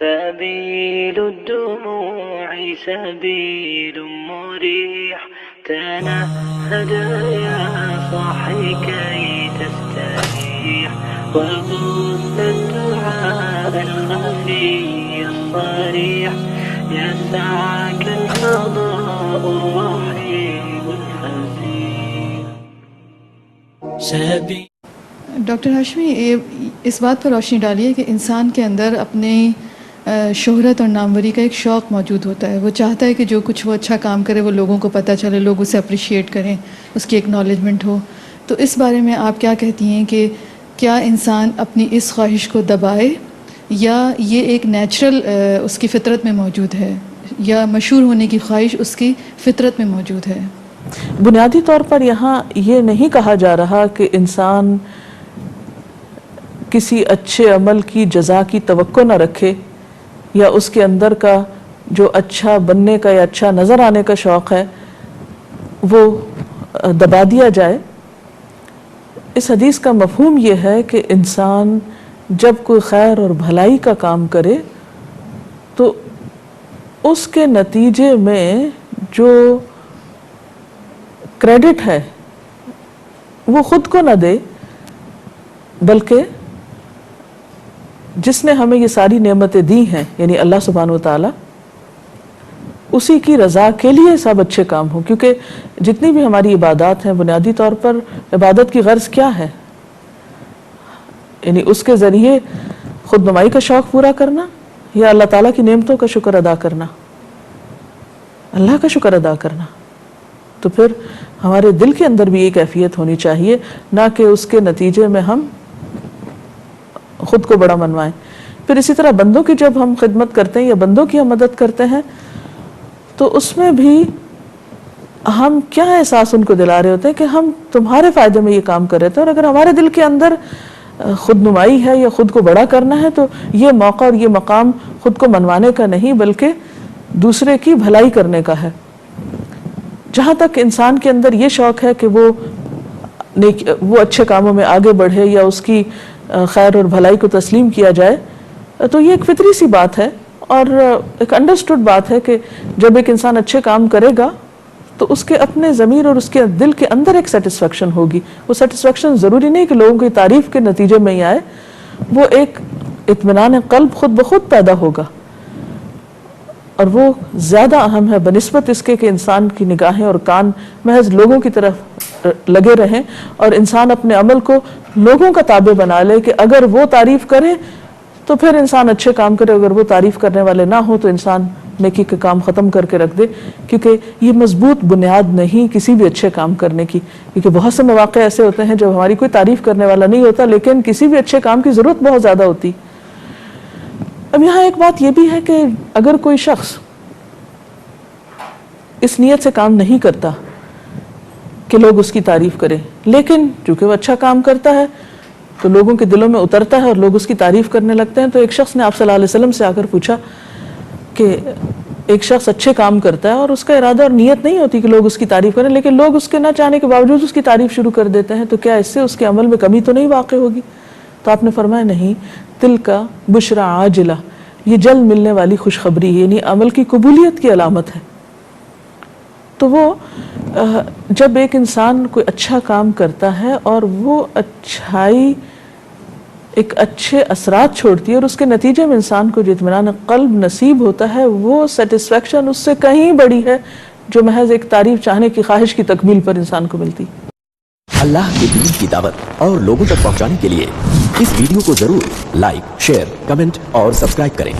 سبيل الدموع سبيل مريح تنهد يا صاحي كي تستريح وبث الدعاء الخفي الصريح يسعك الفضاء الرحيم الفسيح. ڈاکٹر ہاشمی، اس بات پر روشنی ڈالیے کہ انسان کے اندر اپنی شہرت اور ناموری کا ایک شوق موجود ہوتا ہے. وہ چاہتا ہے کہ جو کچھ وہ اچھا کام کرے وہ لوگوں کو پتہ چلے، لوگ اسے اپریشیٹ کریں، اس کی ایکنالجمنٹ ہو. تو اس بارے میں آپ کیا کہتی ہیں کہ کیا انسان اپنی اس خواہش کو دبائے یا یہ ایک نیچرل اس کی فطرت میں موجود ہے، یا مشہور ہونے کی خواہش اس کی فطرت میں موجود ہے؟ بنیادی طور پر یہاں یہ نہیں کہا جا رہا کہ انسان کسی اچھے عمل کی جزا کی توقع نہ رکھے یا اس کے اندر کا جو اچھا بننے کا یا اچھا نظر آنے کا شوق ہے وہ دبا دیا جائے. اس حدیث کا مفہوم یہ ہے کہ انسان جب کوئی خیر اور بھلائی کا کام کرے تو اس کے نتیجے میں جو کریڈٹ ہے وہ خود کو نہ دے، بلکہ جس نے ہمیں یہ ساری نعمتیں دی ہیں یعنی اللہ سبحانہ و تعالی، اسی کی رضا کے لیے سب اچھے کام ہوں. کیونکہ جتنی بھی ہماری عبادات ہیں بنیادی طور پر عبادت کی غرض کیا ہے؟ یعنی اس کے ذریعے خود نمائی کا شوق پورا کرنا یا اللہ تعالیٰ کی نعمتوں کا شکر ادا کرنا؟ اللہ کا شکر ادا کرنا. تو پھر ہمارے دل کے اندر بھی یہ کیفیت ہونی چاہیے، نہ کہ اس کے نتیجے میں ہم خود کو بڑا منوائیں. پھر اسی طرح بندوں کی جب ہم خدمت کرتے ہیں یا بندوں کی ہم مدد کرتے ہیں تو اس میں بھی ہم کیا احساس ان کو دلا رہے ہوتے ہیں کہ ہم تمہارے فائدے میں یہ کام کر رہے تھے. اور اگر ہمارے دل کے اندر خود نمائی ہے یا خود کو بڑا کرنا ہے تو یہ موقع اور یہ مقام خود کو منوانے کا نہیں بلکہ دوسرے کی بھلائی کرنے کا ہے. جہاں تک انسان کے اندر یہ شوق ہے کہ وہ اچھے کاموں میں آگے بڑھے یا اس کی خیر اور بھلائی کو تسلیم کیا جائے، تو یہ ایک فطری سی بات ہے اور ایک انڈرسٹوڈ بات ہے کہ جب ایک انسان اچھے کام کرے گا تو اس کے اپنے ضمیر اور اس کے دل کے اندر ایک سیٹسفیکشن ہوگی. وہ سیٹسفیکشن ضروری نہیں کہ لوگوں کی تعریف کے نتیجے میں ہی آئے، وہ ایک اطمینان قلب خود بخود پیدا ہوگا. اور وہ زیادہ اہم ہے بنسبت اس کے کہ انسان کی نگاہیں اور کان محض لوگوں کی طرف لگے رہیں اور انسان اپنے عمل کو لوگوں کا تابع بنا لے کہ اگر وہ تعریف کرے تو پھر انسان اچھے کام کرے، اگر وہ تعریف کرنے والے نہ ہوں تو انسان نیکی کے کام ختم کر کے رکھ دے. کیونکہ یہ مضبوط بنیاد نہیں کسی بھی اچھے کام کرنے کی. کیونکہ بہت سے مواقع ایسے ہوتے ہیں جب ہماری کوئی تعریف کرنے والا نہیں ہوتا لیکن کسی بھی اچھے کام کی ضرورت بہت زیادہ ہوتی. اب یہاں ایک بات یہ بھی ہے کہ اگر کوئی شخص اس نیت سے کام نہیں کرتا کہ لوگ اس کی تعریف کریں، لیکن چونکہ وہ اچھا کام کرتا ہے تو لوگوں کے دلوں میں اترتا ہے اور لوگ اس کی تعریف کرنے لگتے ہیں. تو ایک شخص نے آپ صلی اللہ علیہ وسلم سے آ کر پوچھا کہ ایک شخص اچھے کام کرتا ہے اور اس کا ارادہ اور نیت نہیں ہوتی کہ لوگ اس کی تعریف کریں، لیکن لوگ اس کے نہ چاہنے کے باوجود اس کی تعریف شروع کر دیتے ہیں، تو کیا اس سے اس کے عمل میں کمی تو نہیں واقع ہوگی؟ تو آپ نے فرمایا نہیں، تل کا بشرا عاجلہ، یہ جلد ملنے والی خوشخبری یعنی عمل کی قبولیت کی علامت ہے. تو وہ جب ایک انسان کوئی اچھا کام کرتا ہے اور وہ اچھائی ایک اچھے اثرات چھوڑتی ہے اور اس کے نتیجے میں انسان کو جو اطمینان قلب نصیب ہوتا ہے وہ سیٹسفیکشن اس سے کہیں بڑی ہے جو محض ایک تعریف چاہنے کی خواہش کی تکمیل پر انسان کو ملتی. اللہ کے دین کی دعوت اور لوگوں تک پہنچانے کے لیے اس ویڈیو کو ضرور لائک، شیئر، کمنٹ اور سبسکرائب کریں.